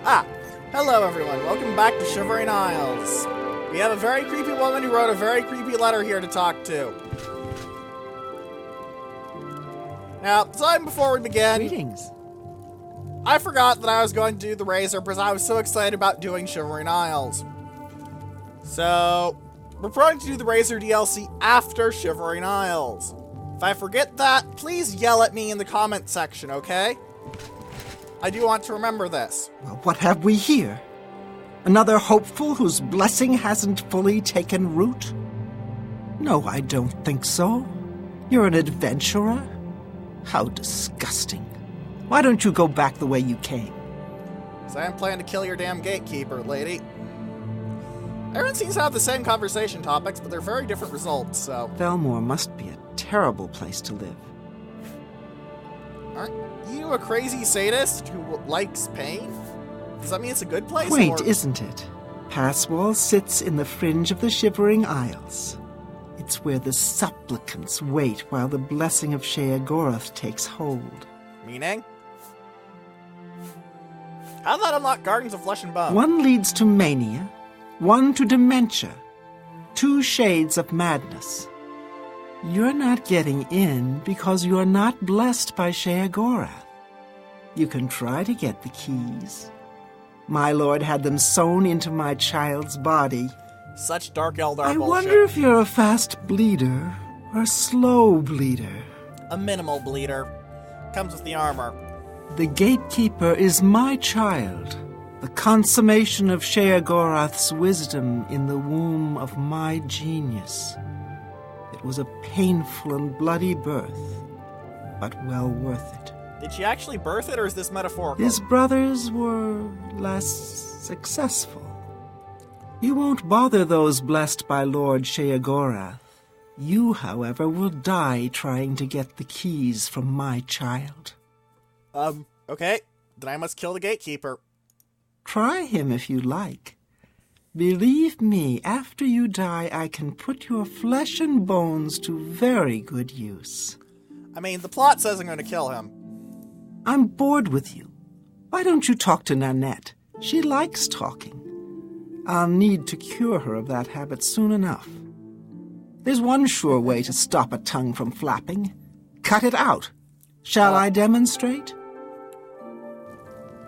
Hello everyone, welcome back to Shivering Isles. We have a very creepy woman who wrote a very creepy letter here to talk to. Now, time before we begin, Greetings. I forgot that I was going to do the Razor because I was so excited about doing Shivering Isles. So, we're going to do the Razor DLC after Shivering Isles. If I forget that, please yell at me in the comment section, okay? I do want to remember this. Well, what have we here? Another hopeful whose blessing hasn't fully taken root? No, I don't think so. You're an adventurer? How disgusting. Why don't you go back the way you came? Because I am planning to kill your damn gatekeeper, lady. Everyone seems to have the same conversation topics, but they're very different results, so... Felmore must be a terrible place to live. Aren't you a crazy sadist who likes pain? Does that mean it's a good place? Quaint, isn't it? Passwall sits in the fringe of the Shivering Isles. It's where the supplicants wait while the blessing of Sheogorath takes hold. Meaning? How did that unlock Gardens of Flesh and Bone? One leads to Mania, one to Dementia. 2 shades of madness. You're not getting in because you're not blessed by Sheogorath. You can try to get the keys. My lord had them sewn into my child's body. Such Dark Eldar I bullshit. wonder if you're a fast bleeder or a slow bleeder. A minimal bleeder. Comes with the armor. The gatekeeper is my child, the consummation of Sheogorath's wisdom in the womb of my genius. It was a painful and bloody birth, but well worth it. Did she actually birth it, or is this metaphorical? His brothers were less successful. You won't bother those blessed by Lord Sheogorath. You, however, will die trying to get the keys from my child. Okay. Then I must kill the gatekeeper. Try him if you like. Believe me, after you die, I can put your flesh and bones to very good use. I mean, the plot says I'm going to kill him. I'm bored with you. Why don't you talk to Nanette? She likes talking. I'll need to cure her of that habit soon enough. There's one sure way to stop a tongue from flapping. Cut it out. Shall I demonstrate?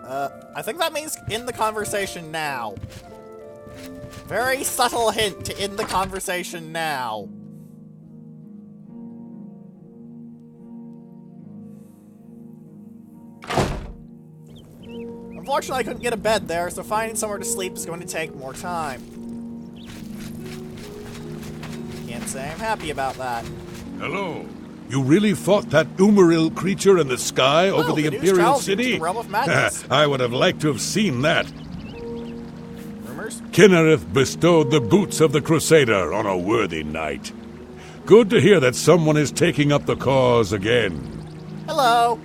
I think that means end the conversation now. Very subtle hint to end the conversation now. Unfortunately, I couldn't get a bed there, so finding somewhere to sleep is going to take more time. Can't say I'm happy about that. Hello. You really fought that Umaril creature in the sky over the Imperial City? The realm of madness. I would have liked to have seen that. Rumors? Kinnereth bestowed the boots of the Crusader on a worthy knight. Good to hear that someone is taking up the cause again. Hello.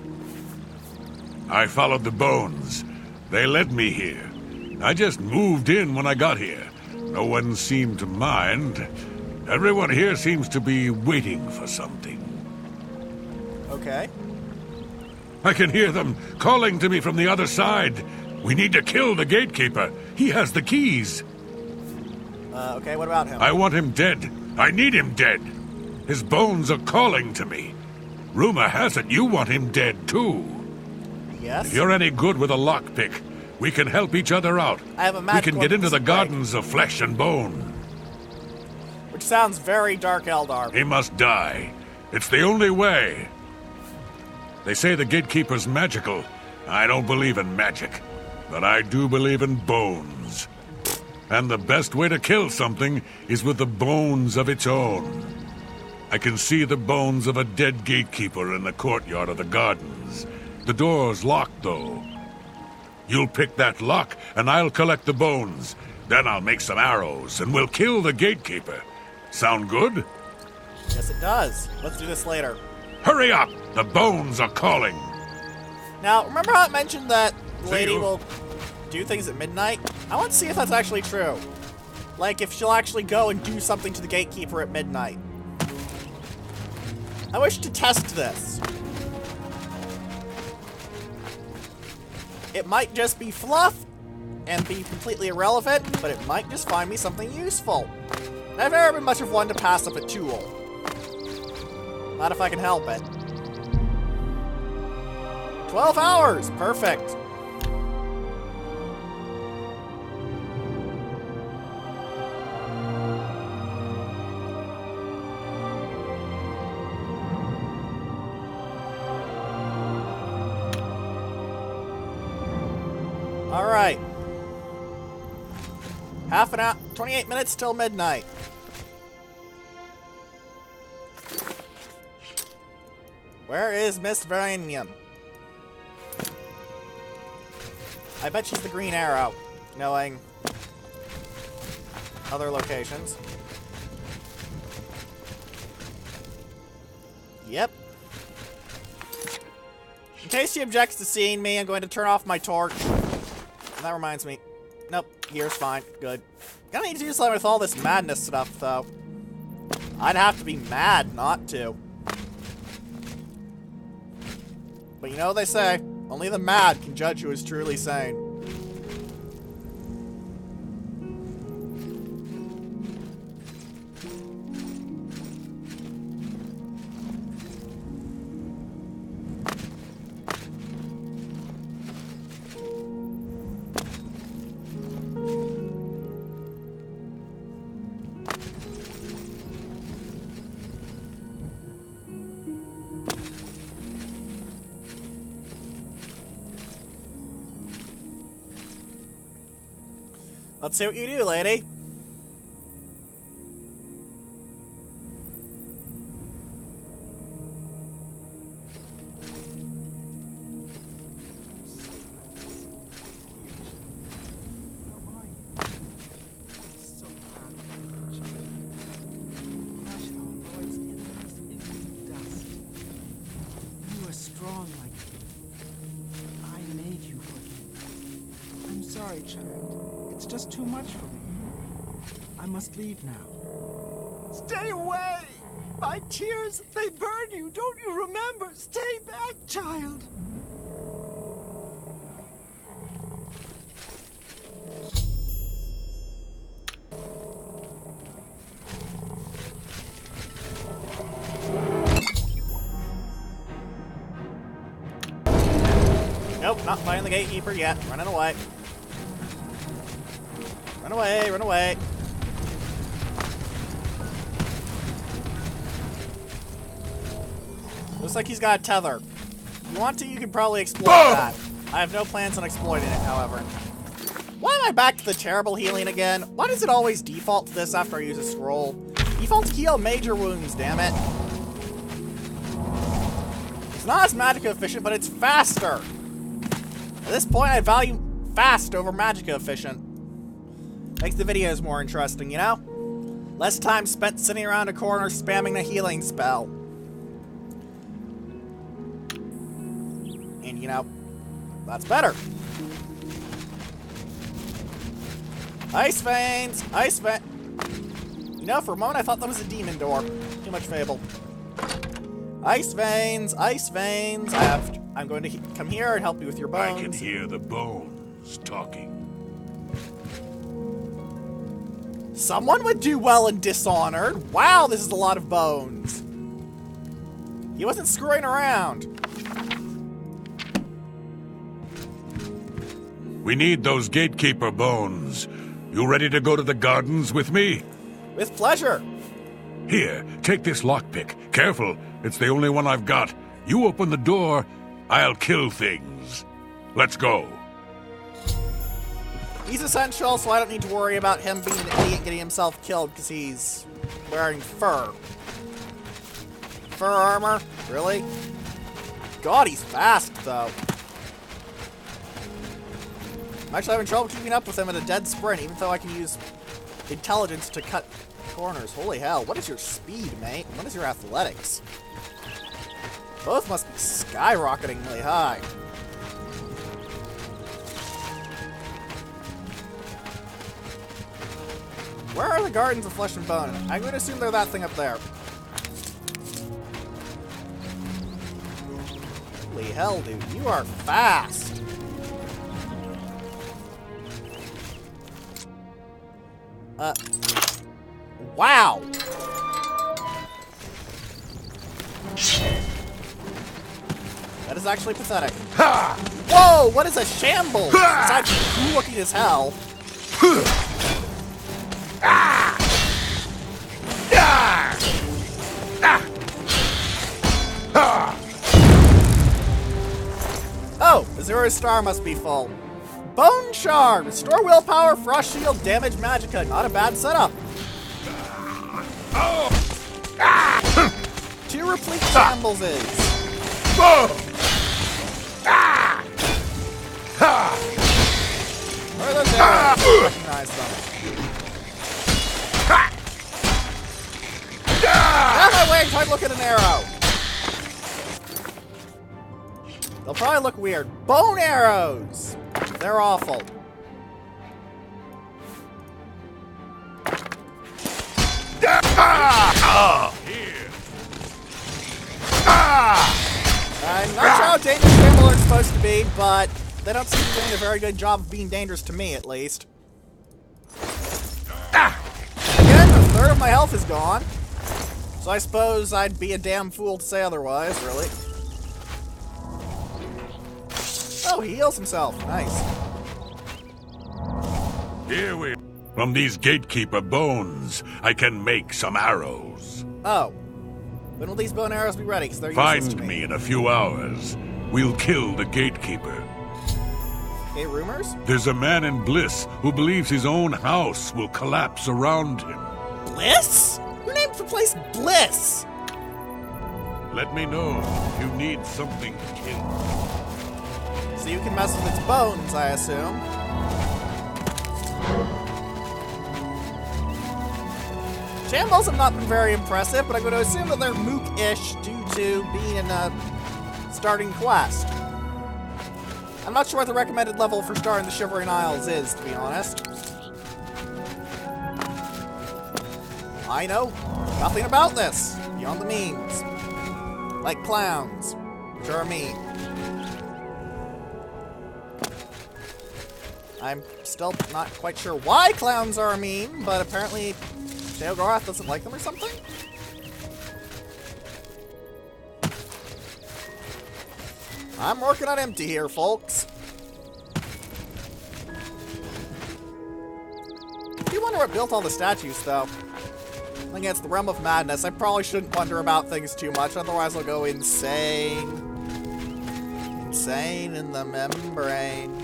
I followed the bones. They led me here. I just moved in when I got here. No one seemed to mind. Everyone here seems to be waiting for something. Okay. I can hear them calling to me from the other side. We need to kill the gatekeeper. He has the keys. Okay, what about him? I want him dead. I need him dead. His bones are calling to me. Rumor has it you want him dead, too. Yes? If you're any good with a lockpick, we can help each other out. I have a We magic can get into the weapons Gardens of Flesh and Bone. Which sounds very Dark Eldar. He must die. It's the only way. They say the gatekeeper's magical. I don't believe in magic, but I do believe in bones. And the best way to kill something is with the bones of its own. I can see the bones of a dead gatekeeper in the courtyard of the gardens. The door's locked, though. You'll pick that lock, and I'll collect the bones. Then I'll make some arrows, and we'll kill the gatekeeper. Sound good? Yes, it does. Let's do this later. Hurry up! The bones are calling. Now, remember how I mentioned that the lady will do things at midnight? I want to see if that's actually true. Like, if she'll actually go and do something to the gatekeeper at midnight. I wish to test this. It might just be fluff, and be completely irrelevant, but it might just find me something useful. I've never been much of one to pass up a tool. Not if I can help it. 12 hours! Perfect. Alright. Half an hour, 28 minutes till midnight. Where is Miss Mania? I bet she's the Green Arrow, knowing other locations. Yep. In case she objects to seeing me, I'm going to turn off my torch. And that reminds me. Nope, here's fine. Good. Gonna need to do something with all this madness stuff, though. I'd have to be mad not to. But you know what they say, only the mad can judge who is truly sane. Let's see what you do, lady. You are strong like me. I made you for me. I'm sorry, child. It's just too much for me. I must leave now. Stay away! My tears, they burn you. Don't you remember? Stay back, child. Nope, not finding the gatekeeper yet. Running away. Run away, run away. Looks like he's got a tether. If you want to, you can probably exploit that. I have no plans on exploiting it, however. Why am I back to the terrible healing again? Why does it always default to this after I use a scroll? Default to heal major wounds, damn it. It's not as magic efficient, but it's faster. At this point, I value fast over magic efficient. Makes the videos more interesting, you know? Less time spent sitting around a corner spamming the healing spell. And, you know, that's better. Ice veins! Ice vein... You know, for a moment I thought that was a demon door. Too much fable. Ice veins! Ice veins! I'm going to come here and help you with your bones. I can hear the bones talking. Someone would do well in Dishonored. Wow, this is a lot of bones. He wasn't screwing around. We need those gatekeeper bones. You ready to go to the gardens with me? With pleasure. Here, take this lockpick. Careful, it's the only one I've got. You open the door, I'll kill things. Let's go. He's essential, so I don't need to worry about him being an idiot getting himself killed because he's wearing fur. Fur armor? Really? God, he's fast, though. I'm actually having trouble keeping up with him at a dead sprint, even though I can use intelligence to cut corners. Holy hell, what is your speed, mate? What is your athletics? Both must be skyrocketingly high. Where are the Gardens of Flesh and Bone? I'm going to assume they're that thing up there. Holy hell, dude. You are fast. Wow! That is actually pathetic. Whoa! What is a shambles? It's actually cool looking as hell. Oh, the 0 star must be full. Bone Shard! Restore willpower, frost shield, damage magicka. Not a bad setup. 2 replete shambles-es. Where are those arrows? I recognize them. Out of my way! Try to look at an arrow. They'll probably look weird. Bone arrows! They're awful. I'm not sure how dangerous shambles are supposed to be, but they don't seem to be doing a very good job of being dangerous to me, at least. Again, a third of my health is gone. So I suppose I'd be a damn fool to say otherwise, really. Oh, he heals himself. Nice. Here we... From these gatekeeper bones, I can make some arrows. Oh. When will these bone arrows be ready? Because they're useless to Find me in a few hours. We'll kill the gatekeeper. Okay, rumors? There's a man in Bliss who believes his own house will collapse around him. Bliss? Who named the place Bliss? Let me know if you need something to kill. So you can mess with its bones, I assume. Shambles have not been very impressive, but I'm going to assume that they're mook-ish due to being in a starting quest. I'm not sure what the recommended level for starting the Shivering Isles is, to be honest. I know nothing about this, beyond the memes. Like clowns, which are mean. I'm still not quite sure why clowns are a meme, but apparently Sheogorath doesn't like them or something? I'm working on empty here, folks. I do wonder what built all the statues, though. I think it's the Realm of Madness. I probably shouldn't wonder about things too much, otherwise I'll go insane. Insane in the membrane.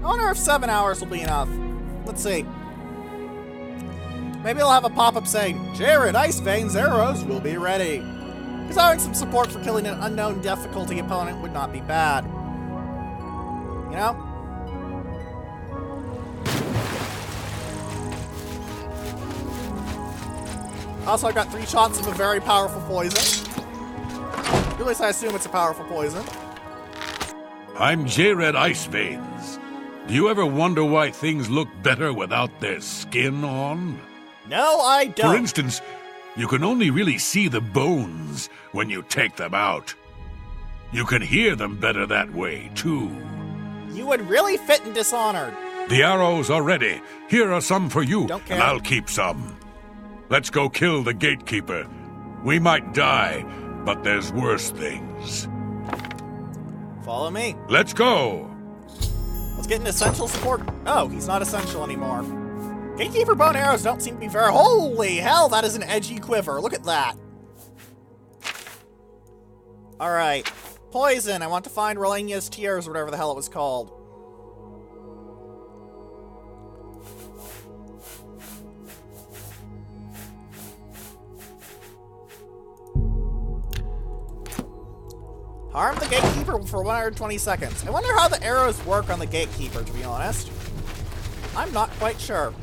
I wonder if 7 hours will be enough. Let's see. Maybe I'll have a pop-up saying, Jared, Ice Vein's arrows will be ready. Because having some support for killing an unknown difficulty opponent would not be bad. You know? Also, I got 3 shots of a very powerful poison. At least I assume it's a powerful poison. I'm Jared Ice Veins. Do you ever wonder why things look better without their skin on? No, I don't. For instance, you can only really see the bones when you take them out. You can hear them better that way, too. You would really fit in Dishonored. The arrows are ready. Here are some for you, Don't care. and I'll keep some. Let's go kill the gatekeeper. We might die, but there's worse things. Follow me. Let's go! Let's get an essential support. Oh, he's not essential anymore. Gatekeeper bone arrows don't seem to be very... Holy hell, that is an edgy quiver. Look at that. Alright. Poison. I want to find Rolenia's Tears, or whatever the hell it was called. Harm the Gatekeeper for 120 seconds. I wonder how the arrows work on the Gatekeeper, to be honest. I'm not quite sure.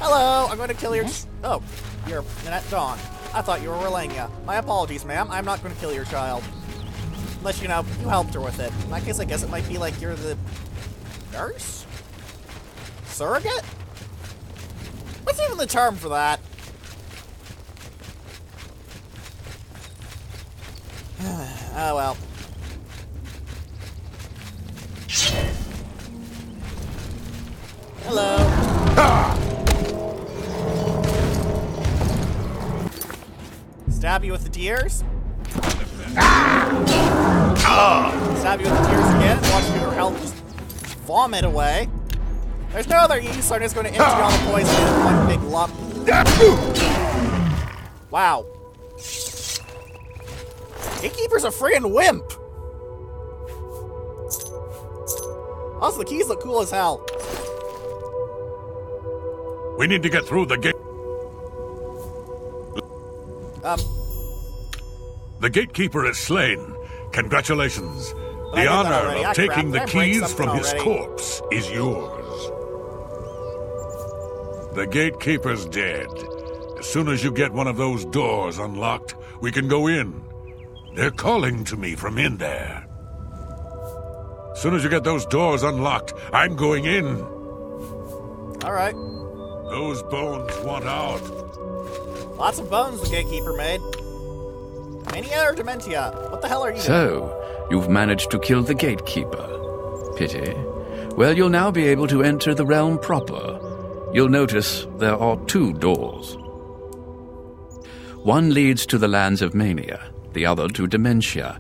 Hello, I'm going to kill your... Oh, you're Nanette Dawn. I thought you were Relania. My apologies, ma'am. I'm not going to kill your child. Unless, you know, you helped her with it. In that case, I guess it might be like you're the... nurse? Surrogate? What's even the term for that? Oh, well. Hello. Stab you with the tears? Stab you with the tears again, watch your health just vomit away. There's no other use, so I'm just going to empty all the poison in one big lump. Wow. Gatekeeper's a freaking wimp! Also, the keys look cool as hell. We need to get through the gate. The gatekeeper is slain. Congratulations. The honor of taking the keys from his corpse is yours. The gatekeeper's dead. As soon as you get one of those doors unlocked, we can go in. They're calling to me from in there. As soon as you get those doors unlocked, I'm going in. Alright. Those bones want out. Lots of bones the gatekeeper made. Mania or Dementia? What the hell are you doing? So, you've managed to kill the gatekeeper. Pity. Well, you'll now be able to enter the realm proper. You'll notice there are 2 doors. One leads to the lands of Mania, the other to Dementia.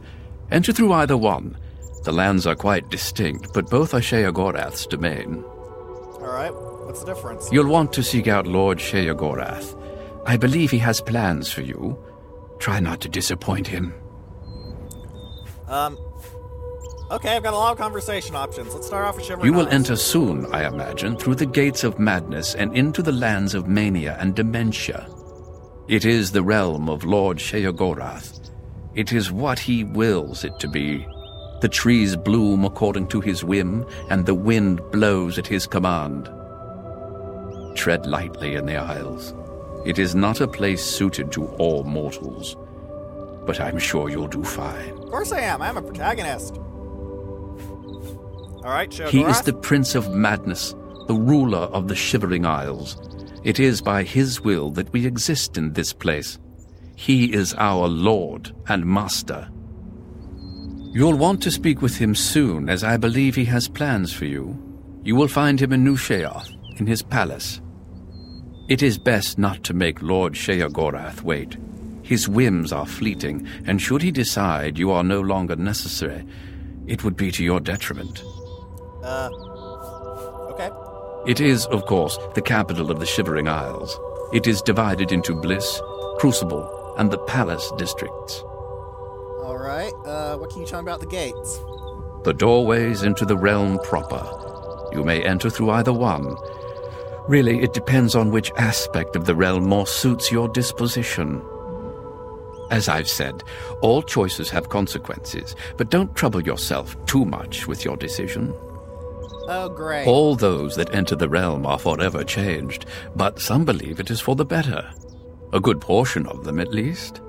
Enter through either one. The lands are quite distinct, but both are Sheogorath's domain. Alright, what's the difference? You'll want to seek out Lord Sheogorath. I believe he has plans for you. Try not to disappoint him. Okay, I've got a lot of conversation options. Let's start off with Shivering You will Isles. enter soon, I imagine, through the gates of madness and into the lands of Mania and Dementia. It is the realm of Lord Sheogorath. It is what he wills it to be. The trees bloom according to his whim, and the wind blows at his command. Tread lightly in the Isles. It is not a place suited to all mortals, but I'm sure you'll do fine. Of course I am. I'm a protagonist. Alright, Sheogorath. He is the Prince of Madness, the ruler of the Shivering Isles. It is by his will that we exist in this place. He is our Lord and Master. You'll want to speak with him soon, as I believe he has plans for you. You will find him in New Sheoth, in his palace. It is best not to make Lord Sheogorath wait. His whims are fleeting, and should he decide you are no longer necessary, it would be to your detriment. Okay. It is, of course, the capital of the Shivering Isles. It is divided into Bliss, Crucible, and the Palace districts. Alright, what can you tell me about the gates? The doorways into the realm proper. You may enter through either one. Really, it depends on which aspect of the realm more suits your disposition. As I've said, all choices have consequences, but don't trouble yourself too much with your decision. Oh, great. All those that enter the realm are forever changed, but some believe it is for the better. A good portion of them, at least.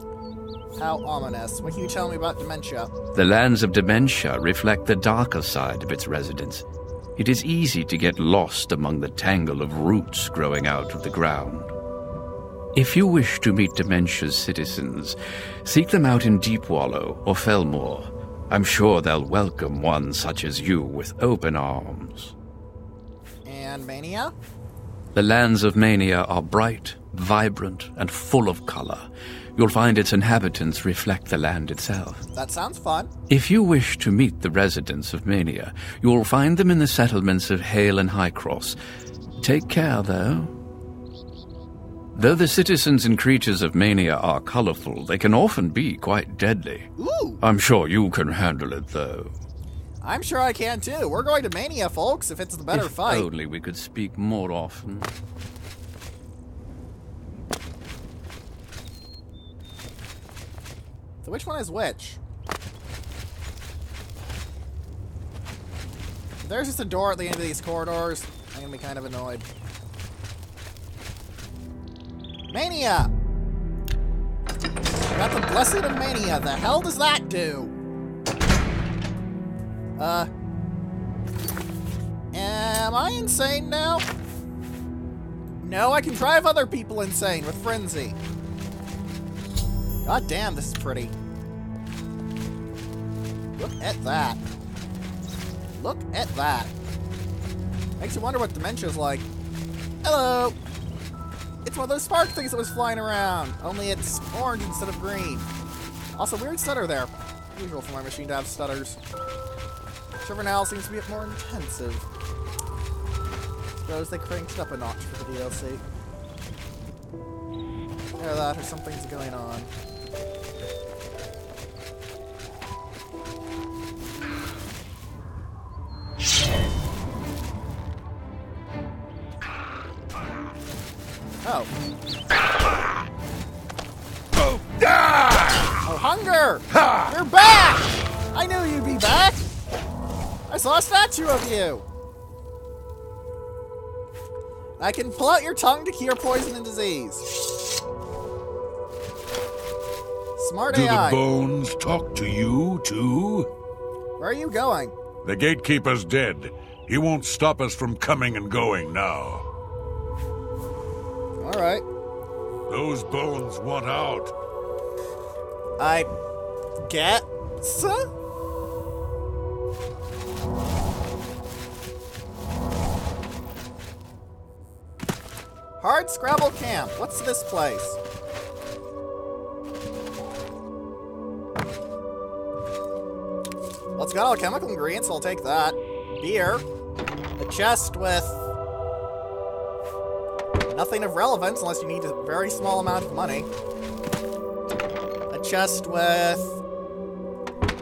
How ominous. What can you tell me about Dementia? The lands of Dementia reflect the darker side of its residents. It is easy to get lost among the tangle of roots growing out of the ground. If you wish to meet Dementia's citizens, seek them out in Deepwallow or Felmore. I'm sure they'll welcome one such as you with open arms. And Mania? The lands of Mania are bright, vibrant, and full of color. You'll find its inhabitants reflect the land itself. That sounds fun. If you wish to meet the residents of Mania, you'll find them in the settlements of Hale and Highcross. Take care, though. Though the citizens and creatures of Mania are colorful, they can often be quite deadly. Ooh! I'm sure you can handle it, though. I'm sure I can, too. We're going to Mania, folks, if it's the better If fight. only we could speak more often. So which one is which? If there's just a door at the end of these corridors, I'm gonna be kind of annoyed. Mania! Got the Blessing of Mania. The hell does that do? Am I insane now? No, I can drive other people insane with Frenzy. God damn, this is pretty. Look at that. Look at that. Makes you wonder what Dementia's like. Hello! It's one of those spark things that was flying around, only it's orange instead of green. Also, weird stutter there. Usual for my machine to have stutters. Shiver now seems to be more intensive. Suppose they cranked it up a notch for the DLC. Either that or something's going on. Oh. Oh, Hunger! You're back! I knew you'd be back! I saw a statue of you! I can pull out your tongue to cure poison and disease. Smart AI. Do the bones talk to you, too? Where are you going? The gatekeeper's dead. He won't stop us from coming and going now. Alright. Those bones want out. I get so? Hard Scrabble Camp. What's this place? Well, it's got all chemical ingredients, so I'll take that. Beer. A chest with nothing of relevance unless you need a very small amount of money. A chest with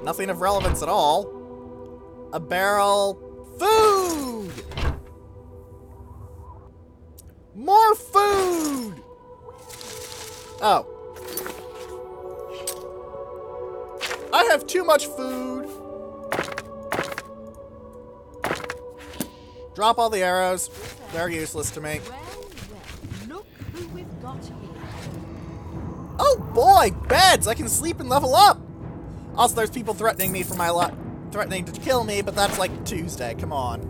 nothing of relevance at all. A barrel. Food! More food! Oh. I have too much food. Drop all the arrows. They're useless to me. Look who we've got here. Oh boy, beds! I can sleep and level up! Also, there's people threatening me for my life. Threatening to kill me, but that's like Tuesday. Come on.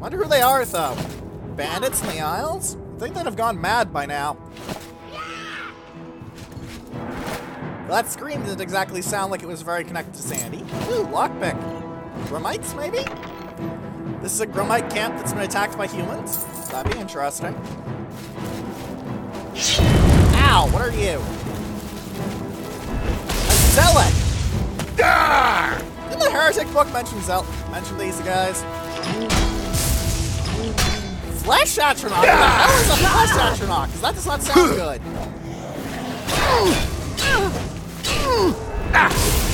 Wonder who they are, though. Bandits in the Isles? I think they'd have gone mad by now. Well, that scream didn't exactly sound like it was very connected to Sandy. Ooh, lockpick. Grumites, maybe? This is a Grumite camp that's been attacked by humans? That'd be interesting. Ow, what are you? A zealot! Didn't the heretic book mention these guys? Flesh Atronach? What the hell is a Flesh Atronach? Because that does not sound good.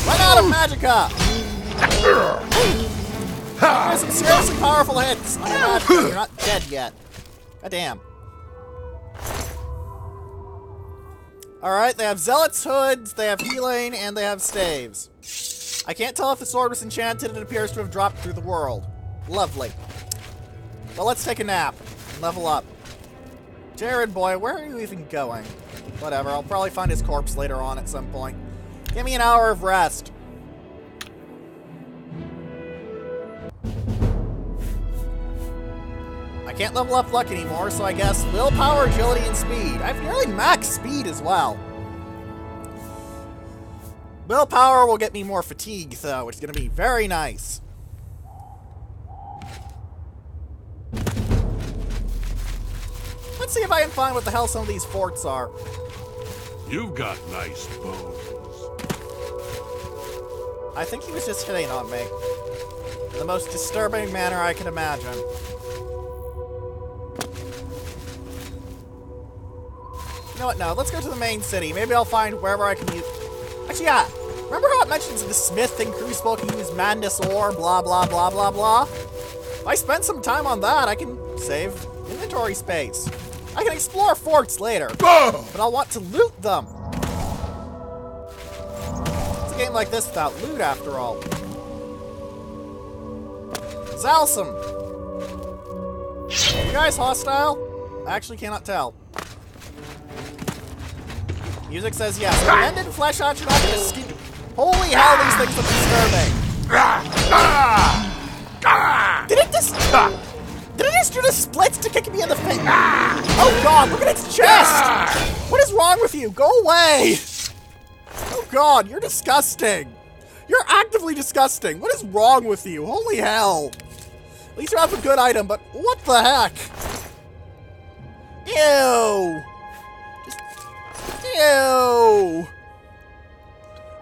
Run out of magicka! There's some seriously powerful hits on your magicka. You're not dead yet. God damn. Alright, they have zealots' hoods, they have healing, and they have staves. I can't tell if the sword was enchanted. It appears to have dropped through the world. Lovely. But let's take a nap and level up. Jared boy, where are you even going? Whatever, I'll probably find his corpse later on at some point. Give me an hour of rest. I can't level up luck anymore, so I guess willpower, agility, and speed. I have nearly max speed as well. Willpower will get me more fatigue, though, which is going to be very nice. Let's see if I can find what the hell some of these forts are. You've got nice bones. I think he was just hitting on me. In the most disturbing manner I can imagine. You know what, no, let's go to the main city. Maybe I'll find wherever I can use... Actually, yeah. Remember how it mentions the Smith and Crucible can use Madness Ore, blah, blah, blah, blah, blah? If I spend some time on that, I can save inventory space. I can explore forts later, but I'll want to loot them. It's a game like this without loot, after all. Zalsum! You guys hostile? I actually cannot tell. Music says yes. Abandoned flesh on you, not gonna skin. Holy hell, these things look disturbing. Did it just do the splits to kick me in the face? Oh god, look at its chest! What is wrong with you? Go away! Oh god, you're disgusting. You're actively disgusting. What is wrong with you? Holy hell. At least you have a good item, but what the heck? Ew! Ew!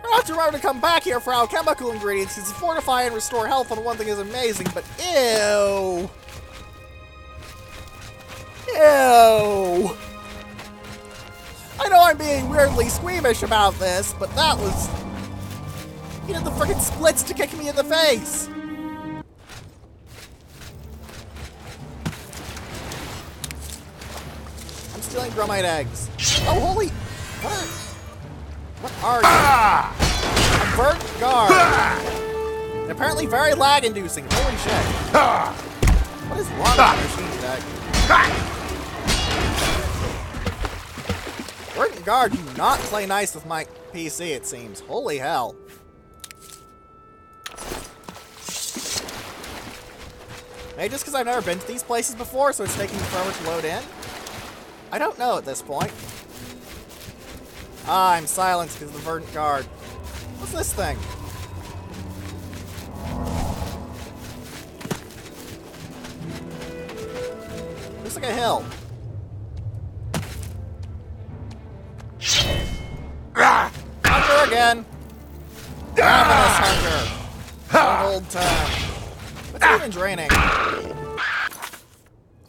I have to remember to come back here for alchemical ingredients, because fortify and restore health on one thing is amazing, but ew! Ew! I know I'm being weirdly squeamish about this, but that was... He did the frickin' splits to kick me in the face! I'm stealing bromide eggs. Oh, holy... What are you? A burnt guard. And apparently very lag-inducing. Holy shit. What is wrong with my machine today? Burnt guard, do not play nice with my PC, it seems. Holy hell. Maybe just because I've never been to these places before, so it's taking me forever to load in? I don't know at this point. Ah, I'm silenced because of the verdant guard. What's this thing? Looks like a hill. Hunger again! Ravenous hunger! An old term. What's it even draining?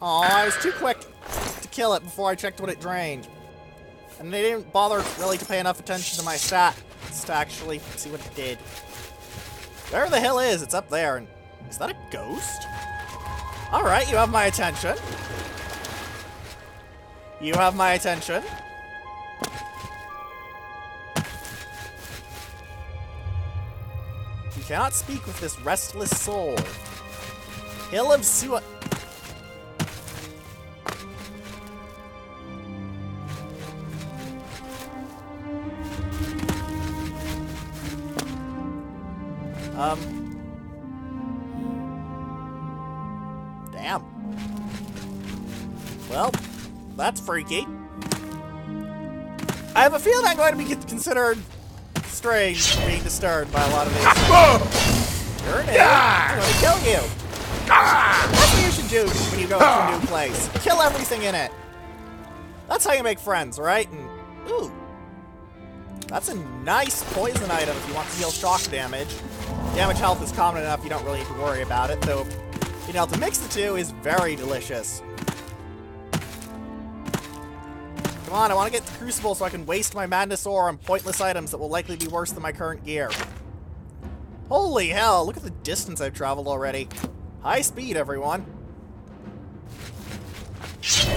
Aw, I was too quick to kill it before I checked what it drained. And they didn't bother really to pay enough attention to my stats to actually see what it did. Wherever the hill is, it's up there. And is that a ghost? Alright, you have my attention. You have my attention. You cannot speak with this restless soul. Hill of Sua... Damn. Well, that's freaky. I have a feeling I'm going to be considered strange being disturbed by a lot of these. You're an idiot. I'm going to kill you. That's what you should do when you go to a new place. Kill everything in it. That's how you make friends, right? And, ooh. That's a nice poison item if you want to deal shock damage. Damage health is common enough, you don't really need to worry about it, though being able to mix the two is very delicious. Come on, I want to get the Crucible so I can waste my Madness Ore on pointless items that will likely be worse than my current gear. Holy hell, look at the distance I've traveled already. High speed, everyone.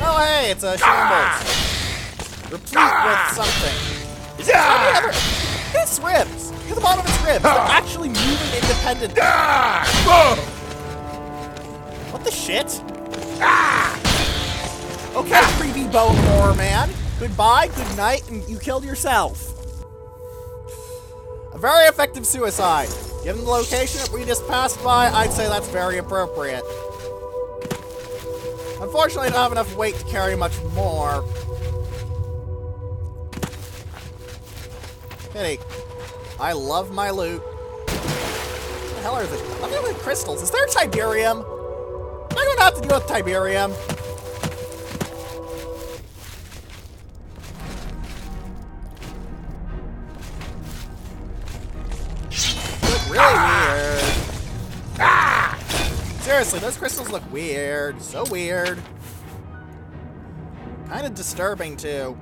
Oh hey, it's a Shambles. Replete with something. Is it any other? Its ribs! Look at the bottom of its ribs! They're actually moving independently. What the shit? Okay, creepy bone horror man. Goodbye, good night, and you killed yourself. A very effective suicide. Given the location that we just passed by, I'd say that's very appropriate. Unfortunately, I don't have enough weight to carry much more. Pity. I love my loot. What the hell are these? I'm dealing with crystals. Is there Tiberium? Am I going to have to deal with Tiberium? They look really weird. Seriously, those crystals look weird. So weird. Kind of disturbing, too.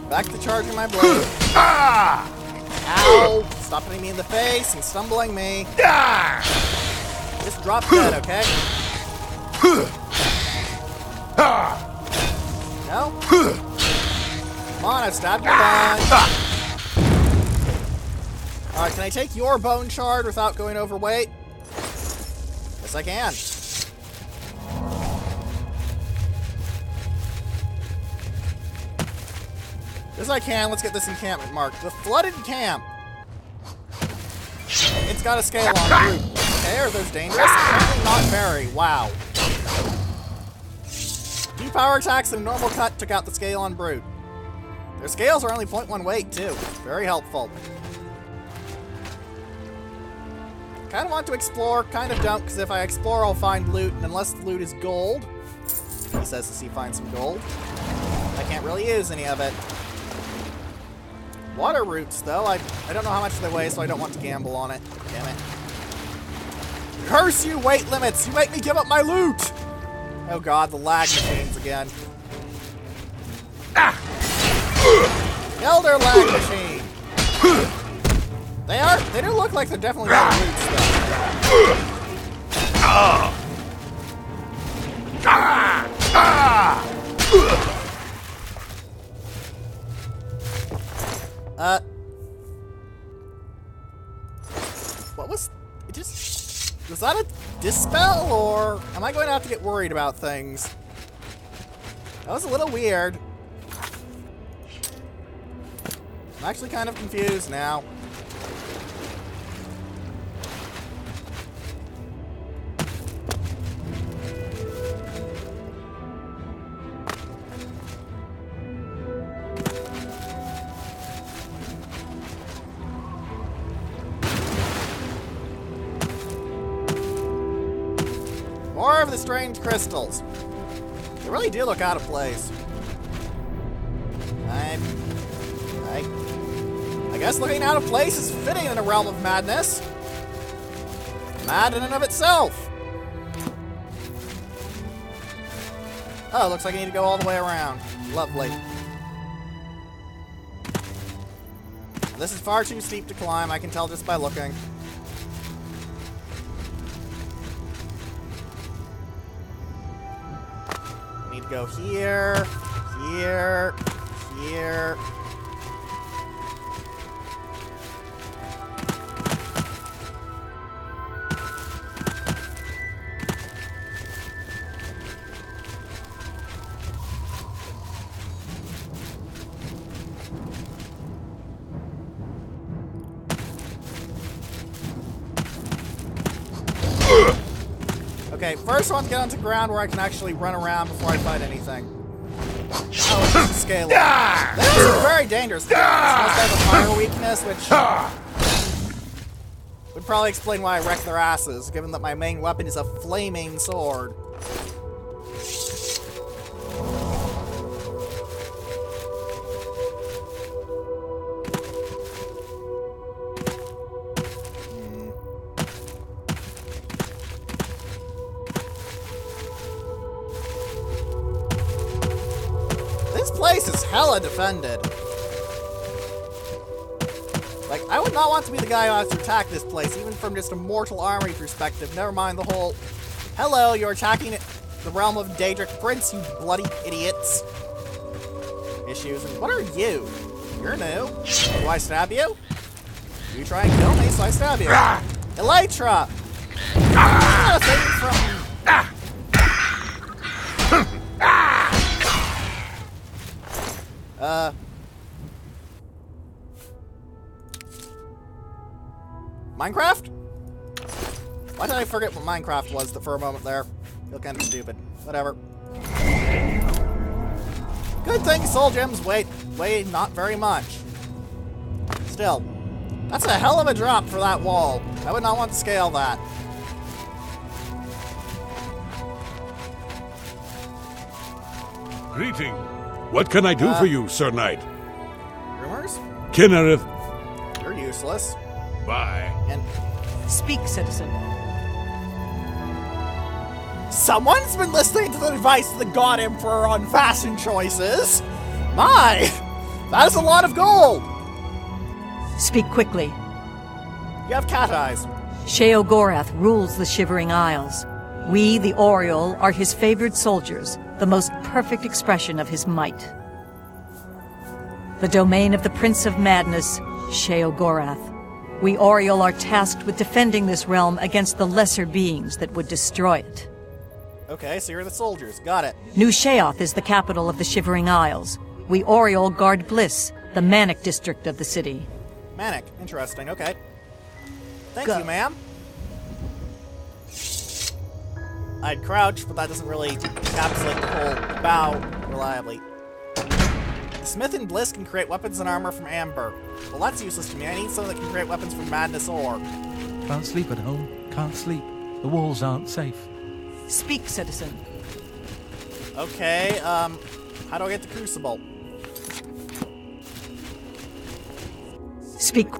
Back to charging my blade. Ow! Stop hitting me in the face and stumbling me. Just drop dead, okay? No? Come on, I've stabbed you a bunch. Alright, can I take your bone shard without going overweight? Yes, Yes, I can. Yes, I can. Let's get this encampment marked. The Flooded Camp. It's got a scale on route. Okay, are those dangerous? Apparently not very. Wow. 2 power attacks and a normal cut took out the scale on brute. Their scales are only 0.1 weight, too. Very helpful. Kind of want to explore, kind of don't, because if I explore, I'll find loot, and unless the loot is gold, he says to see find some gold, I can't really use any of it. Water roots, though, I don't know how much they weigh, so I don't want to gamble on it. Damn it. Curse you, weight limits! You make me give up my loot! Oh god, the lag machines again. Ah! Elder lag machine! They do look like they're definitely got roots, though. What was... It just... Was that a dispel, or am I going to have to get worried about things? That was a little weird. I'm actually kind of confused now. More of the strange crystals. They really do look out of place. I guess looking out of place is fitting in a realm of madness. Mad in and of itself. Oh, looks like I need to go all the way around. Lovely. This is far too steep to climb, I can tell just by looking. Need to go here, here, here. Okay, first I want to get onto ground where I can actually run around before I fight anything. Oh, it's just a scale. That is very dangerous. It must have a fire weakness, which would probably explain why I wreck their asses, given that my main weapon is a flaming sword. This place is hella defended. Like, I would not want to be the guy who has to attack this place, even from just a mortal army perspective. Never mind the whole, hello, you're attacking the realm of Daedric Prince, you bloody idiots. Issues. And what are you? You're new. Do I stab you? You try and kill me, so I stab you. Elytra! A thing from... Minecraft? Why did I forget what Minecraft was for a moment there? Feel kind of stupid. Whatever. Good thing soul gems weigh not very much. Still, that's a hell of a drop for that wall. I would not want to scale that. Greeting. What can I do for you, Sir Knight? Rumors? Kinnereth. You're useless. Bye. And Speak, citizen. someone's been listening to the advice of the God Emperor on fashion choices. My, that is a lot of gold. Speak quickly. You have cat eyes. Sheogorath rules the Shivering Isles. We, the Oriole, are his favored soldiers, the most perfect expression of his might. The domain of the Prince of Madness, Sheogorath. We Oriole are tasked with defending this realm against the lesser beings that would destroy it. Okay, so you're the soldiers. Got it. New Sheoth is the capital of the Shivering Isles. We Oriole guard Bliss, the Manic district of the city. Manic. Interesting. Okay. Thank Go. you, ma'am. I'd crouch, but that doesn't really encapsulate the whole bow reliably. Smith and Bliss can create weapons and armor from amber. Well, that's useless to me. I need someone that can create weapons from madness ore. Can't sleep at home. Can't sleep. The walls aren't safe. Speak, citizen. Okay, how do I get the crucible? Speak.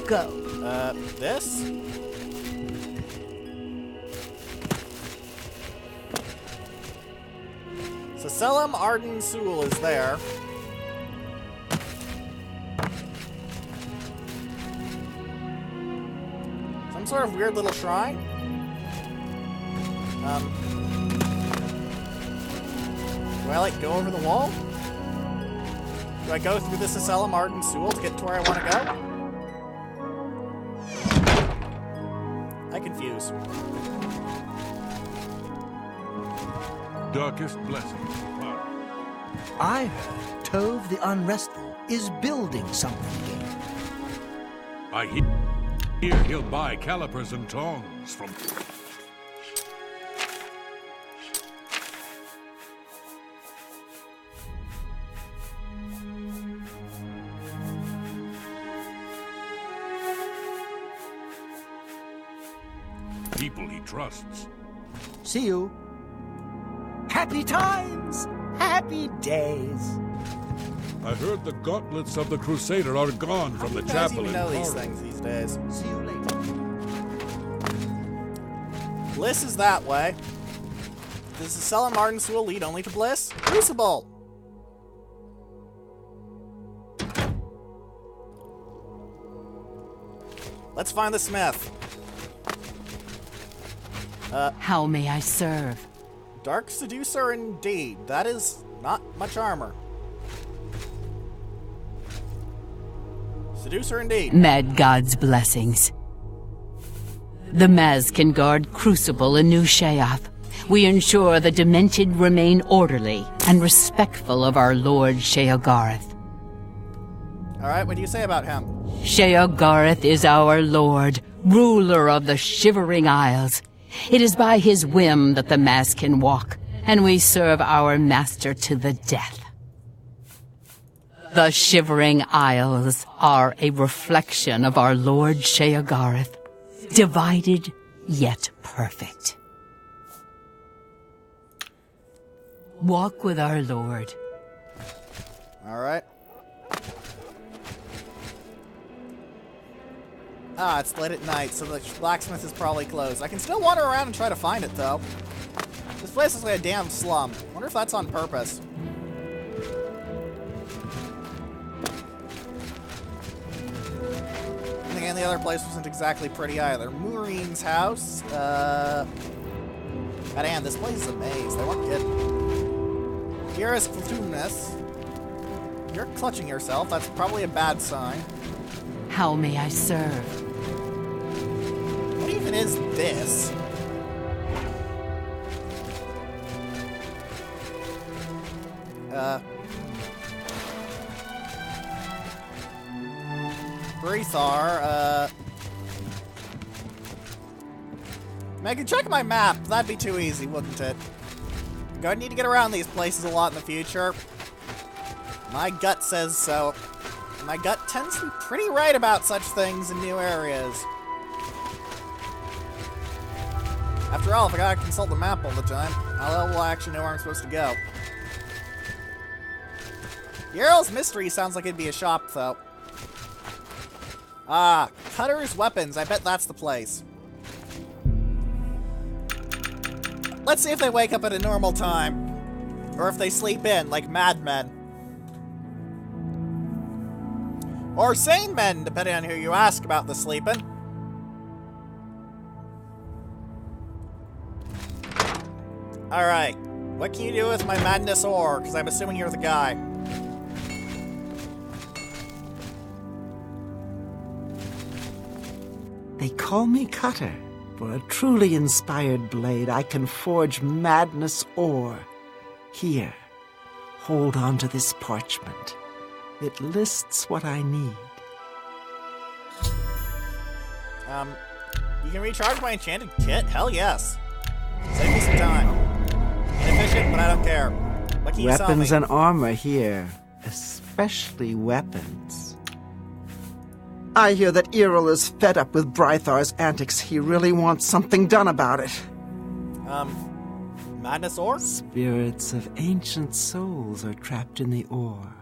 Go. This? So Selim Arden Sul is there. Some sort of weird little shrine? Do I, like, go over the wall? Do I go through this Selim Arden Sul to get to where I want to go? I confuse. Darkest blessings. I heard Tove the Unrestful is building something again. I hear he'll buy calipers and tongs from... people he trusts. See you. Happy times! Happy days! I heard the gauntlets of the Crusader are gone from the How do you guys chapel even in know these Corinth. things these days? See you later. Bliss is that way. Does the Selim Arden Sul lead only to Bliss? Crucible! Let's find the smith. How may I serve? Dark Seducer indeed. That is not much armor. Seducer indeed. Mad God's blessings. The Maz can guard Crucible in New Sheoth. We ensure the Demented remain orderly and respectful of our Lord Sheogarth. Alright, what do you say about him? Sheogarth is our Lord, ruler of the Shivering Isles. It is by his whim that the Maz can walk, and we serve our master to the death. The Shivering Isles are a reflection of our Lord Sheogarth, divided yet perfect. Walk with our Lord. Alright. Ah, it's late at night, so the blacksmith is probably closed. I can still wander around and try to find it, though. This place is like a damn slum. Wonder if that's on purpose. And again, the other place wasn't exactly pretty either. Maureen's house. Goddamn, this place is a maze. They weren't good. Dearest Flutumnus, you're clutching yourself. That's probably a bad sign. How may I serve? What even is this? Brethar, Megan, check my map. That'd be too easy, wouldn't it? Gonna need to get around these places a lot in the future. My gut says so. My gut tends to be pretty right about such things in new areas. After all, if I gotta consult the map all the time, how will I actually know where I'm supposed to go? Yarrow's Mystery sounds like it'd be a shop, though. Ah, Cutter's Weapons. I bet that's the place. Let's see if they wake up at a normal time. Or if they sleep in, like madmen. Or sane men, depending on who you ask about the sleeping. Alright. What can you do with my madness ore? Because I'm assuming you're the guy. They call me Cutter. For a truly inspired blade, I can forge madness ore. Here, hold on to this parchment. It lists what I need. You can recharge my enchanted kit? Hell yes. Save me some time. Inefficient, but I don't care. What can you sell me? Weapons and armor here, especially weapons. I hear that Errol is fed up with Brythar's antics. He really wants something done about it. Madness ore? Spirits of ancient souls are trapped in the ore.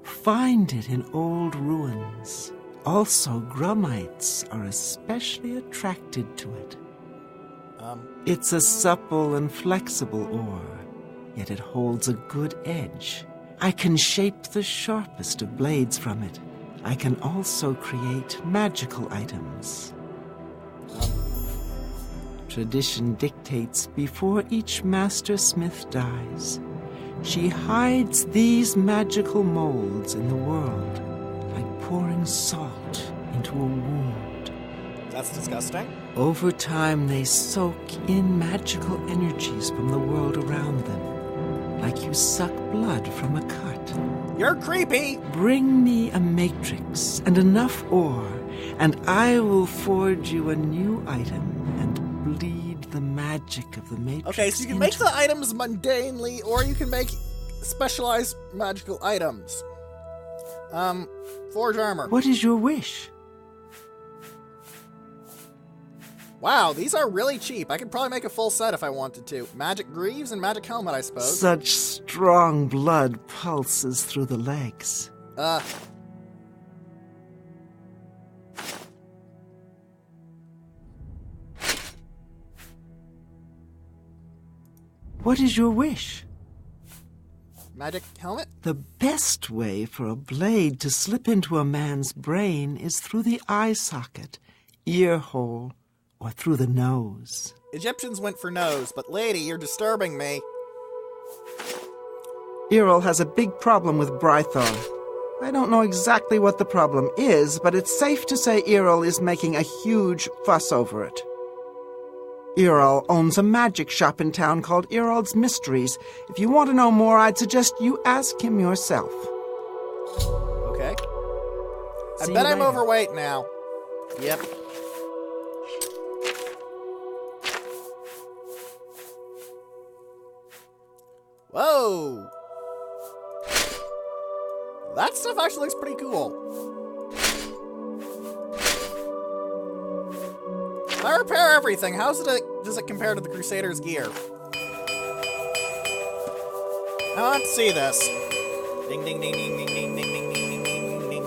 Find it in old ruins. Also, Grummites are especially attracted to it. It's a supple and flexible ore, yet it holds a good edge. I can shape the sharpest of blades from it. I can also create magical items. Tradition dictates before each master smith dies, she hides these magical molds in the world, like pouring salt into a wound. That's disgusting. Over time, they soak in magical energies from the world around them, like you suck blood from a cut. You're creepy! Bring me a matrix and enough ore, and I will forge you a new item and bleed the magic of the matrix. Okay, so you can make the items mundanely, or you can make specialized magical items. Forge armor. What is your wish? Wow, these are really cheap. I could probably make a full set if I wanted to. Magic greaves and magic helmet, I suppose. Such strong blood pulses through the legs. What is your wish? Magic helmet? The best way for a blade to slip into a man's brain is through the eye socket, ear hole, or through the nose. Egyptians went for nose, but lady, you're disturbing me. Errol has a big problem with Brythar. I don't know exactly what the problem is, but it's safe to say Errol is making a huge fuss over it. Errol owns a magic shop in town called Errol's Mysteries. If you want to know more, I'd suggest you ask him yourself. Okay. I See bet you I'm later. overweight now. Yep. Whoa! That stuff actually looks pretty cool. If I repair everything, does it compare to the Crusaders' gear? I want to see this. Ding ding ding ding ding ding ding ding ding ding ding.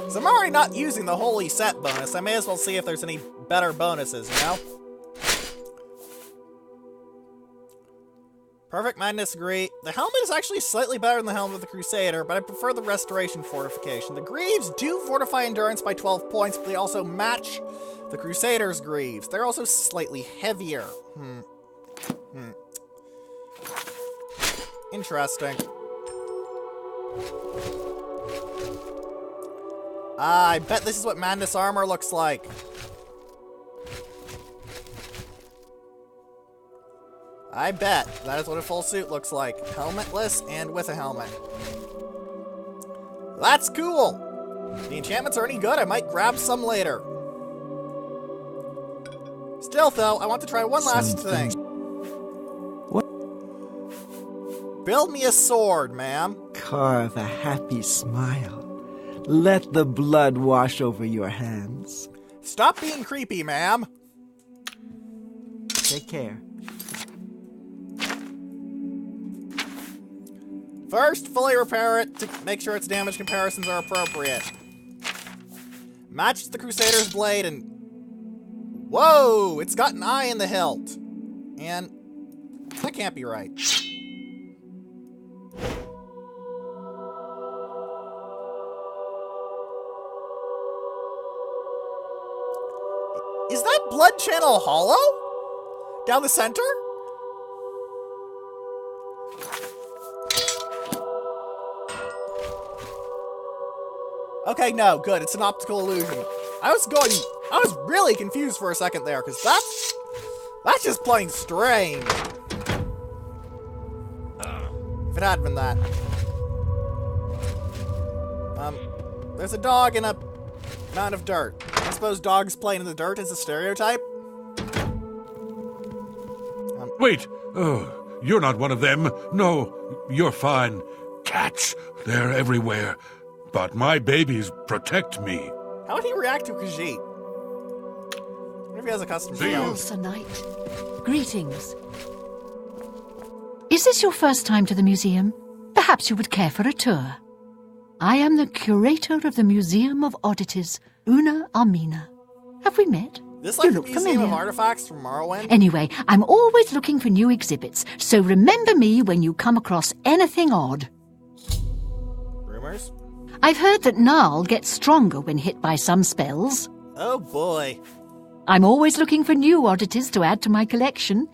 So I'm already not using the holy set bonus. I may as well see if there's any better bonuses, you know? Perfect Madness Greave. The helmet is actually slightly better than the helmet of the Crusader, but I prefer the Restoration Fortification. The Greaves do fortify endurance by 12 points, but they also match the Crusader's Greaves. They're also slightly heavier. Interesting. I bet this is what Madness Armor looks like. I bet that is what a full suit looks like. Helmetless and with a helmet. That's cool! The enchantments are any good, I might grab some later. Still, though, I want to try one last thing. What? Build me a sword, ma'am. Carve a happy smile. Let the blood wash over your hands. Stop being creepy, ma'am. Take care. First, fully repair it to make sure its damage comparisons are appropriate. Match the Crusader's blade and... Whoa! It's got an eye in the hilt. And... that can't be right. Is that blood channel hollow? Down the center? Okay, no, good. It's an optical illusion. I was really confused for a second there, because that's just plain strange. If it had been that. There's a dog in a mound of dirt. I suppose dogs playing in the dirt is a stereotype? Wait! Oh, you're not one of them. No, you're fine. Cats, they're everywhere. But my babies protect me. How would he react to Khajiit? I wonder if he has a custom See you. spell. Well, Sir Knight. Greetings. Is this your first time to the museum? Perhaps you would care for a tour. I am the curator of the Museum of Oddities, Una Armina. Have we met? This You like the look Museum of familiar. Artifacts from Morrowind? Anyway, I'm always looking for new exhibits, so remember me when you come across anything odd. Rumors? I've heard that Narl gets stronger when hit by some spells. Oh boy. I'm always looking for new oddities to add to my collection.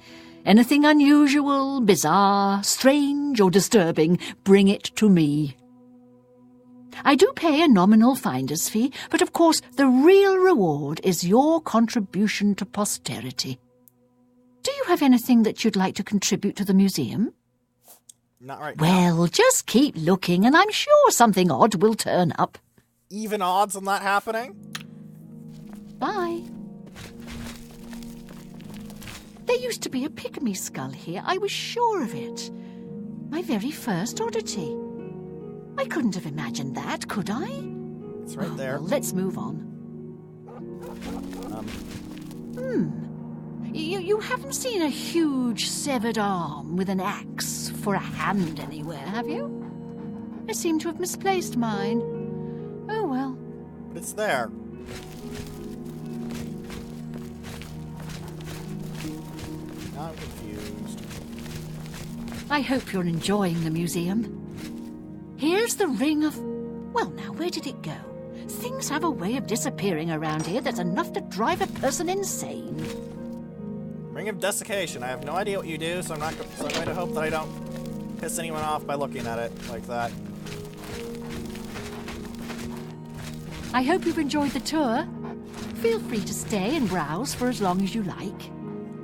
Anything unusual, bizarre, strange, or disturbing, bring it to me. I do pay a nominal finder's fee, but of course the real reward is your contribution to posterity. Do you have anything that you'd like to contribute to the museum? Not right now. Well, just keep looking, and I'm sure something odd will turn up. Even odds on that happening? Bye. There used to be a pygmy skull here. I was sure of it. My very first oddity. I couldn't have imagined that, could I? It's right there. Well, let's move on. You haven't seen a huge severed arm with an axe for a hand anywhere, have you? I seem to have misplaced mine. Oh well. But it's there. Now I'm confused. I hope you're enjoying the museum. Here's the ring of... Well, now, where did it go? Things have a way of disappearing around here that's enough to drive a person insane. Ring of Desiccation. I have no idea what you do, so I'm going to hope that I don't piss anyone off by looking at it like that. I hope you've enjoyed the tour. Feel free to stay and browse for as long as you like.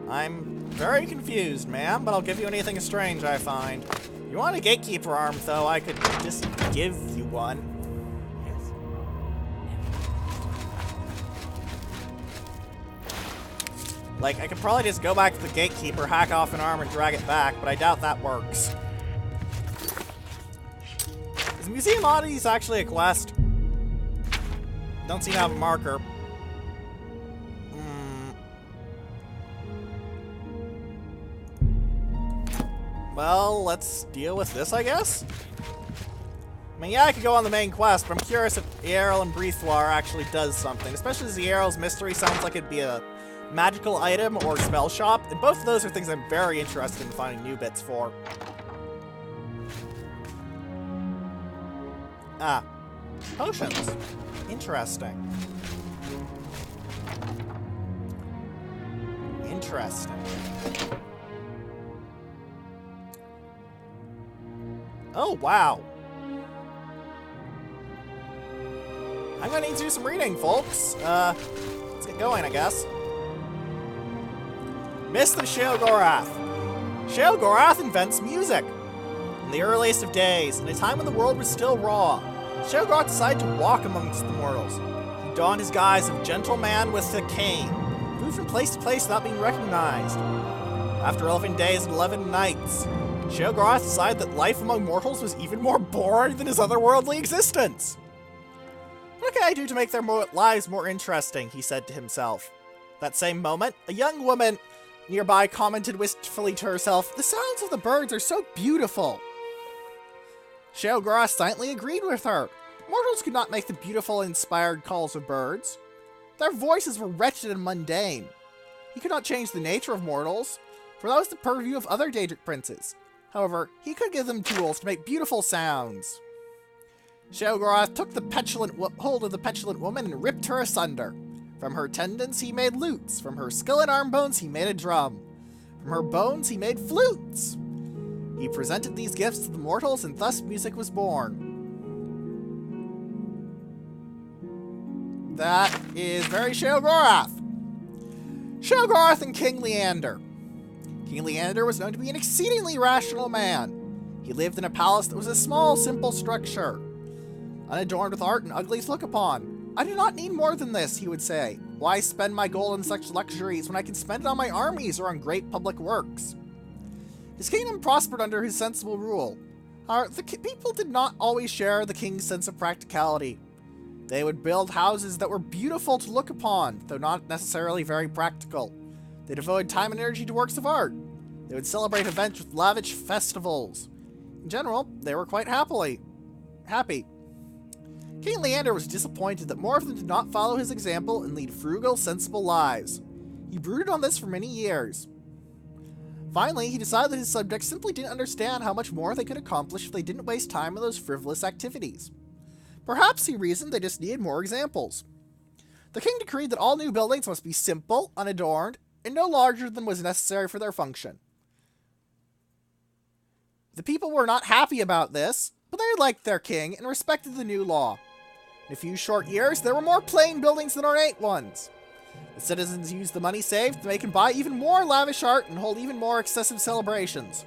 I'm very confused, ma'am, but I'll give you anything strange I find. You want a gatekeeper arm, though, I could just give you one. Yes. Like, I could probably just go back to the gatekeeper, hack off an arm, and drag it back, but I doubt that works. Is Museum Oddities actually a quest? Don't seem to have a marker. Well, let's deal with this, I guess? I mean, yeah, I could go on the main quest, but I'm curious if Earl and Breathoir actually does something. Especially as the Earl's mystery sounds like it'd be a magical item or spell shop. And both of those are things I'm very interested in finding new bits for. Ah. Potions. Interesting. Interesting. Oh, wow. I'm gonna need to do some reading, folks. Let's get going, I guess. Mist of Sheogorath. Sheogorath invents music. In the earliest of days, in a time when the world was still raw, Sheogorath decided to walk amongst the mortals. He donned his guise of gentleman with a cane, moved from place to place without being recognized. After 11 days and 11 nights, Sheogorath decided that life among mortals was even more boring than his otherworldly existence. What can I do to make their lives more interesting, he said to himself. That same moment, a young woman nearby commented wistfully to herself, "The sounds of the birds are so beautiful." Sheogorath silently agreed with her. Mortals could not make the beautiful, inspired calls of birds. Their voices were wretched and mundane. He could not change the nature of mortals, for that was the purview of other Daedric princes. However, he could give them tools to make beautiful sounds. Sheogorath took the hold of the petulant woman and ripped her asunder. From her tendons he made lutes, from her skull and arm bones he made a drum. From her bones he made flutes. He presented these gifts to the mortals, and thus music was born. that is very Sheogorath. Sheogorath and King Leander. King Leander was known to be an exceedingly rational man. He lived in a palace that was a small, simple structure, unadorned with art and ugly to look upon. I do not need more than this, he would say. Why spend my gold on such luxuries when I can spend it on my armies or on great public works? His kingdom prospered under his sensible rule. However, the people did not always share the king's sense of practicality. They would build houses that were beautiful to look upon, though not necessarily very practical. They devoted time and energy to works of art. They would celebrate events with lavish festivals. In general, they were quite happy. King Leander was disappointed that more of them did not follow his example and lead frugal, sensible lives. He brooded on this for many years. Finally, he decided that his subjects simply didn't understand how much more they could accomplish if they didn't waste time on those frivolous activities. Perhaps, he reasoned, they just needed more examples. The king decreed that all new buildings must be simple, unadorned, and no larger than was necessary for their function. The people were not happy about this, but they liked their king and respected the new law. In a few short years, there were more plain buildings than ornate ones. The citizens used the money saved to make and buy even more lavish art and hold even more excessive celebrations.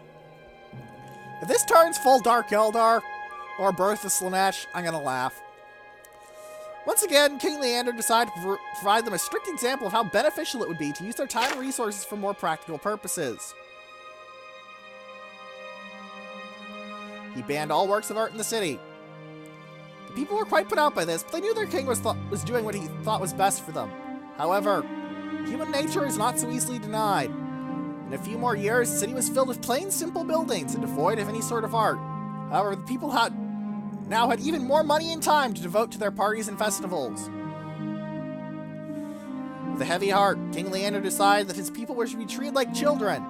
If this turns full Dark Eldar, or Birth of Slaanesh, I'm gonna laugh. Once again, King Leander decided to provide them a strict example of how beneficial it would be to use their time and resources for more practical purposes. He banned all works of art in the city. The people were quite put out by this, but they knew their king was doing what he thought was best for them. However, human nature is not so easily denied. In a few more years, the city was filled with plain, simple buildings and devoid of any sort of art. However, the people now had even more money and time to devote to their parties and festivals. With a heavy heart, King Leander decided that his people were to be treated like children.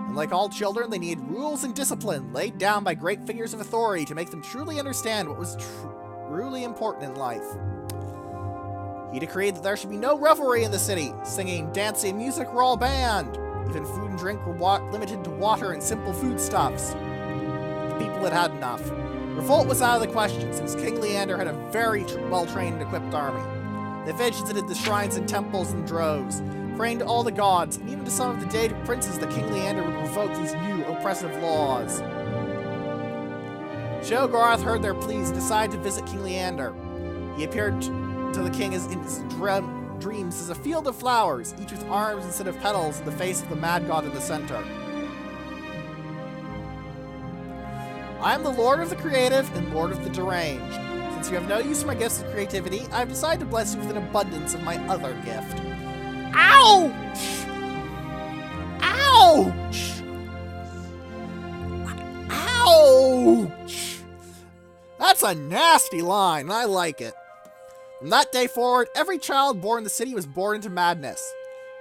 And like all children, they needed rules and discipline laid down by great figures of authority to make them truly understand what was truly important in life. He decreed that there should be no revelry in the city. Singing, dancing, and music were all banned. Even food and drink were limited to water and simple foodstuffs. The people had had enough. Revolt was out of the question, since King Leander had a very well-trained and equipped army. They visited the shrines and temples in droves, praying to all the gods, and even to some of the dead princes that King Leander would revoke these new oppressive laws. Sheogorath heard their pleas and decided to visit King Leander. He appeared to the king in his dreams as a field of flowers, each with arms instead of petals, and the face of the mad god in the center. I am the Lord of the Creative and Lord of the Deranged. Since you have no use for my gifts of creativity, I have decided to bless you with an abundance of my other gift. Ouch! Ouch! Ouch! That's a nasty line, and I like it. From that day forward, every child born in the city was born into madness.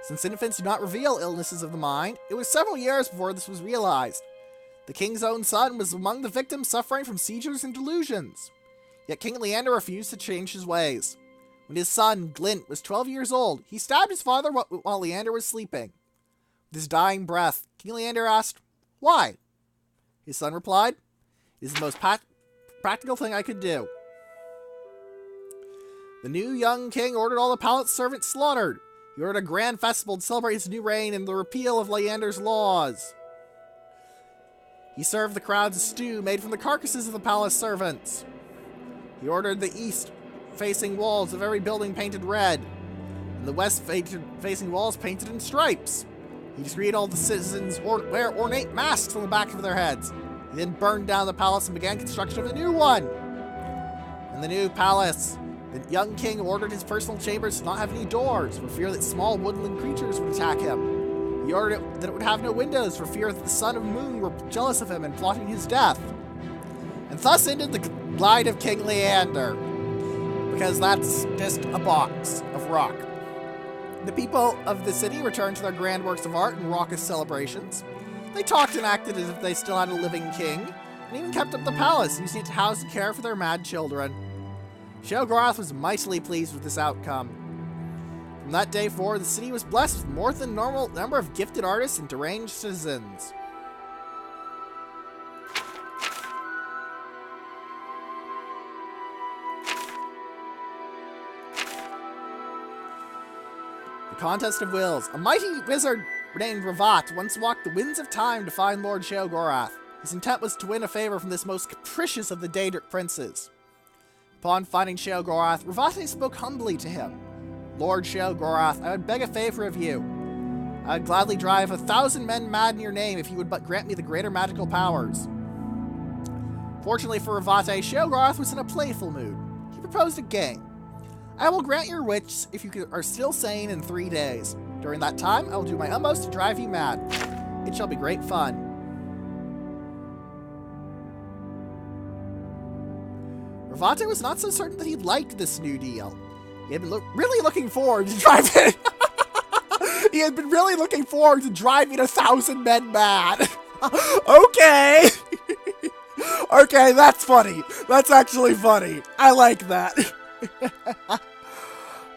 Since infants do not reveal illnesses of the mind, it was several years before this was realized. The king's own son was among the victims suffering from seizures and delusions. Yet King Leander refused to change his ways. When his son, Glint, was 12 years old, he stabbed his father while Leander was sleeping. With his dying breath, King Leander asked, "Why?" His son replied, "It is the most practical thing I could do." The new young king ordered all the palace servants slaughtered. He ordered a grand festival to celebrate his new reign and the repeal of Leander's laws. He served the crowds a stew made from the carcasses of the palace servants. He ordered the east-facing walls of every building painted red, and the west-facing walls painted in stripes. He decreed all the citizens wear ornate masks on the back of their heads. He then burned down the palace and began construction of a new one. In the new palace, the young king ordered his personal chambers to not have any doors, for fear that small woodland creatures would attack him. He ordered that it would have no windows, for fear that the sun and moon were jealous of him and plotting his death. And thus ended the life of King Leander, because that's just a box of rock. The people of the city returned to their grand works of art and raucous celebrations. They talked and acted as if they still had a living king, and even kept up the palace, using it to house and care for their mad children. Sheogorath was mightily pleased with this outcome. From that day forward, the city was blessed with more than normal number of gifted artists and deranged citizens. The Contest of Wills. A mighty wizard named Ravat once walked the winds of time to find Lord Sheogorath. His intent was to win a favor from this most capricious of the Daedric princes. Upon finding Sheogorath, Ravate spoke humbly to him. Lord Sheogorath, I would beg a favor of you. I would gladly drive 1,000 men mad in your name if you would but grant me the greater magical powers. Fortunately for Ravate, Sheogorath was in a playful mood. He proposed a game. I will grant your wish if you are still sane in 3 days. During that time, I will do my utmost to drive you mad. It shall be great fun. Ravate was not so certain that he liked this new deal. He had been really looking forward to driving. He had been really looking forward to driving 1,000 men mad. Okay. Okay, that's funny. That's actually funny. I like that.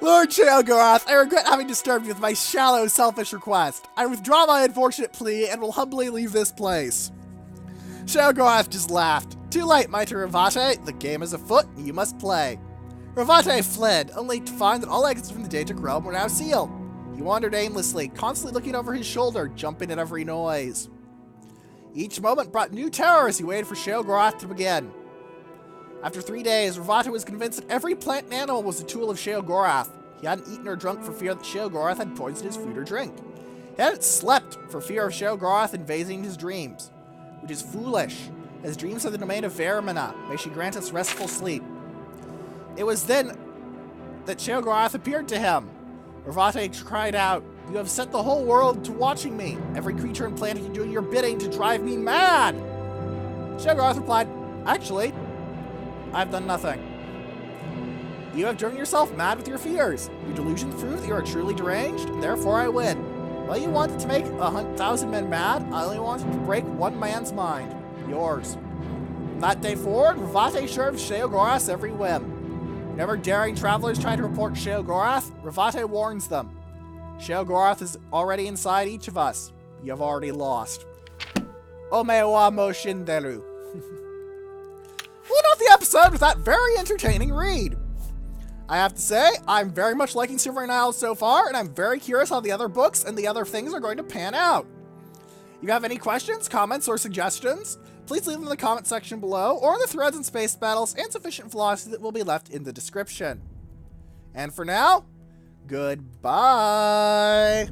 Lord Sheogorath, I regret having disturbed you with my shallow, selfish request. I withdraw my unfortunate plea and will humbly leave this place. Sheogorath just laughed. Too late, mighty Ravate. The game is afoot, and you must play. Ravate fled, only to find that all exits from the Daedric realm were now sealed. He wandered aimlessly, constantly looking over his shoulder, jumping at every noise. Each moment brought new terror as he waited for Sheogorath to begin. After 3 days, Ravate was convinced that every plant and animal was a tool of Sheogorath. He hadn't eaten or drunk for fear that Sheogorath had poisoned his food or drink. He hadn't slept for fear of Sheogorath invading his dreams, which is foolish, as dreams are the domain of Varamina. May she grant us restful sleep. It was then that Sheogorath appeared to him. Ravate cried out, "You have set the whole world to watching me, every creature and plant doing your bidding to drive me mad." Sheogorath replied, "Actually, I've done nothing. You have driven yourself mad with your fears. Your delusions prove that you are truly deranged, and therefore I win. While you wanted to make 1,000 men mad, I only wanted to break one man's mind, yours." From that day forward, Ravate served Sheogorath's every whim. Whenever daring travelers try to report Sheogorath, Ravate warns them. Sheogorath is already inside each of us. You have already lost. Omewa mo shinderu. We'll end off the episode with that very entertaining read. I have to say, I'm very much liking Shivering Isles so far, and I'm very curious how the other books and the other things are going to pan out. If you have any questions, comments, or suggestions, please leave them in the comment section below, or in the threads and space battles and sufficient velocity that will be left in the description. And for now, goodbye!